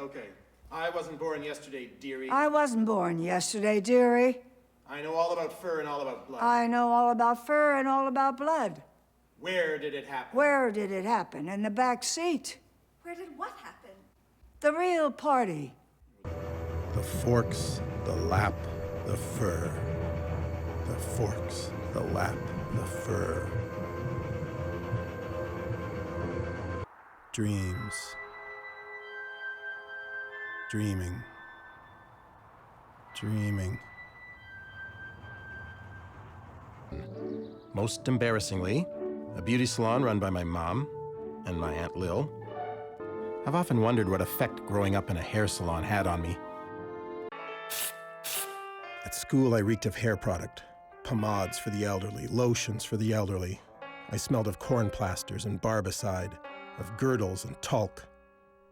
Okay. I wasn't born yesterday, dearie. I wasn't born yesterday, dearie. I know all about fur and all about blood. I know all about fur and all about blood. Where did it happen? Where did it happen? In the back seat. Where did what happen? The real party. The forks, the lap, the fur. The forks, the lap, the fur. Dreams. Dreaming. Dreaming. Most embarrassingly, a beauty salon run by my mom and my Aunt Lil. I've often wondered what effect growing up in a hair salon had on me. At school, I reeked of hair product, pomades for the elderly, lotions for the elderly. I smelled of corn plasters and barbicide, of girdles and talc,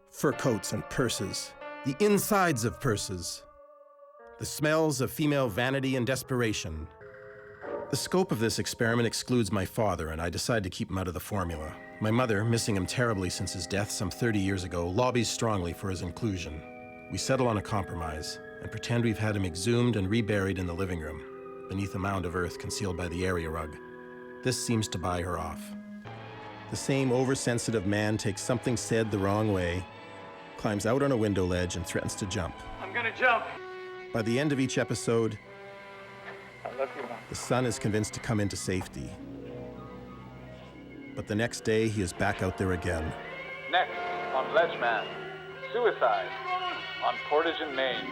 fur coats and purses, the insides of purses, the smells of female vanity and desperation. The scope of this experiment excludes my father, and I decide to keep him out of the formula. My mother, missing him terribly since his death some 30 years ago, lobbies strongly for his inclusion. We settle on a compromise and pretend we've had him exhumed and reburied in the living room, beneath a mound of earth concealed by the area rug. This seems to buy her off. The same oversensitive man takes something said the wrong way, climbs out on a window ledge and threatens to jump. I'm gonna jump. By the end of each episode, I love you, Mom. the son is convinced to come into safety. But the next day, he is back out there again. Next, on Ledgeman, suicide on Portage in Maine.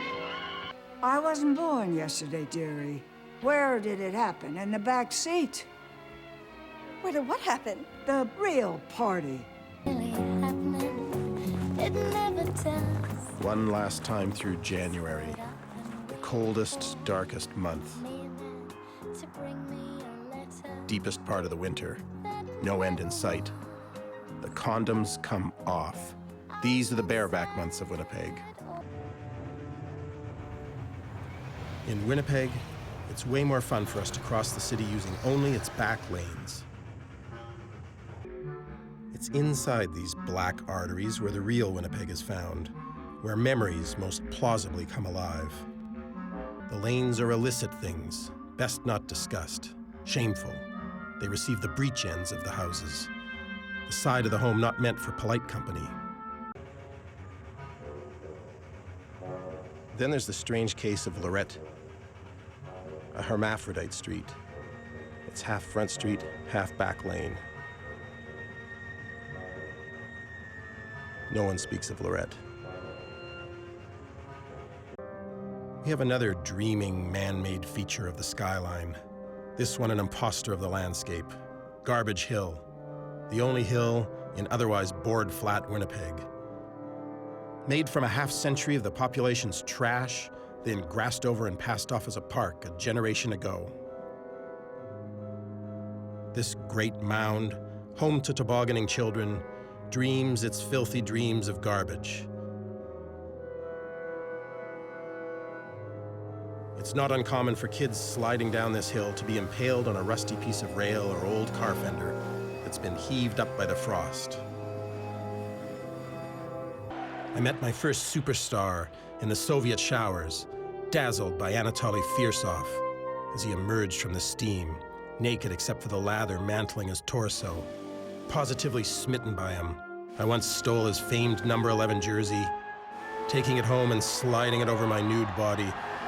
I wasn't born yesterday, dearie. Where did it happen? In the back seat. Where did what happen? The real party. One last time through January, the coldest, darkest month. Deepest part of the winter, no end in sight. The condoms come off. These are the bareback months of Winnipeg. In Winnipeg, it's way more fun for us to cross the city using only its back lanes. It's inside these black arteries where the real Winnipeg is found, where memories most plausibly come alive. The lanes are illicit things, best not discussed, shameful. They receive the breech ends of the houses, the side of the home not meant for polite company. Then there's the strange case of Lorette, a hermaphrodite street. It's half front street, half back lane. No one speaks of Lorette. We have another dreaming, man-made feature of the skyline. This one an imposter of the landscape. Garbage Hill, the only hill in otherwise board-flat Winnipeg. Made from a half-century of the population's trash, then grassed over and passed off as a park a generation ago. This great mound, home to tobogganing children, dreams its filthy dreams of garbage. It's not uncommon for kids sliding down this hill to be impaled on a rusty piece of rail or old car fender that's been heaved up by the frost. I met my first superstar in the Soviet showers, dazzled by Anatoly Firsov as he emerged from the steam, naked except for the lather mantling his torso. Positively smitten by him, I once stole his famed number 11 jersey, taking it home and sliding it over my nude body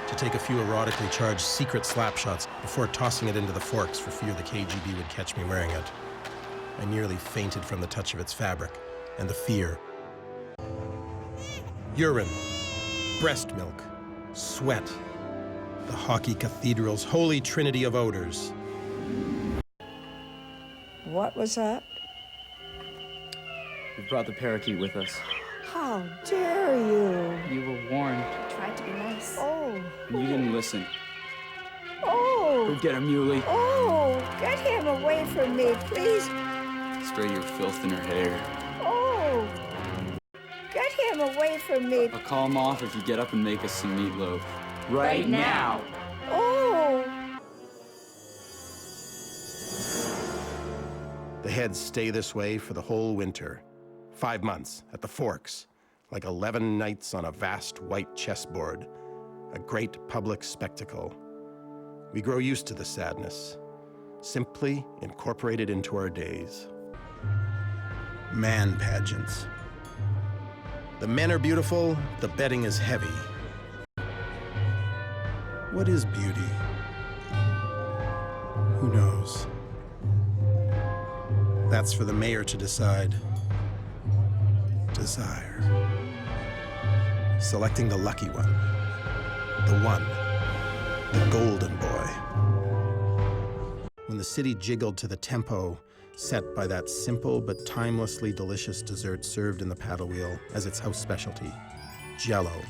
to take a few erotically charged secret slap shots before tossing it into the forks for fear the KGB would catch me wearing it. I nearly fainted from the touch of its fabric and the fear. Urine, breast milk, sweat, the hockey cathedral's holy trinity of odors. What was that? We brought the parakeet with us. How dare you? You were warned. Tried to be nice. Oh. You didn't listen. Oh. Go get her, Muley. Oh, get him away from me, please. Spray your filth in her hair. Oh. Get him away from me. I'll call him off if you get up and make us some meatloaf. Right now. Oh. The heads stay this way for the whole winter. 5 months at the Forks, like 11 knights on a vast white chessboard, a great public spectacle. We grow used to the sadness, simply incorporated into our days. Man pageants. The men are beautiful, the betting is heavy. What is beauty? Who knows? That's for the mayor to decide. Desire. Selecting the lucky one. The golden boy. When the city jiggled to the tempo set by that simple but timelessly delicious dessert served in the paddle wheel as its house specialty, Jell-O.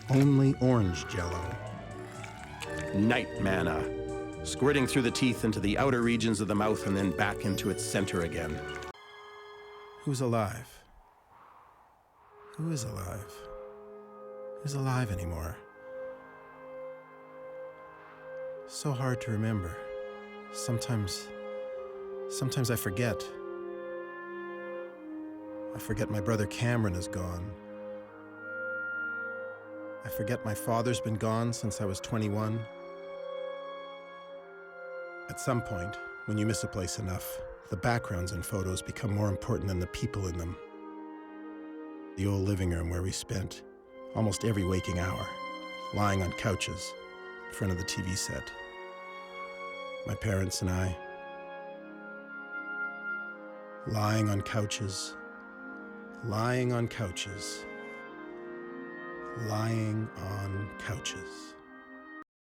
Only orange Jell-O. Night manna, squirting through the teeth into the outer regions of the mouth and then back into its center again. Who's alive? Who is alive? Who's alive anymore? So hard to remember. Sometimes I forget. I forget my brother Cameron is gone. I forget my father's been gone since I was 21. At some point, when you miss a place enough, the backgrounds in photos become more important than the people in them. The old living room where we spent almost every waking hour, lying on couches in front of the TV set. My parents and I, lying on couches, lying on couches, lying on couches.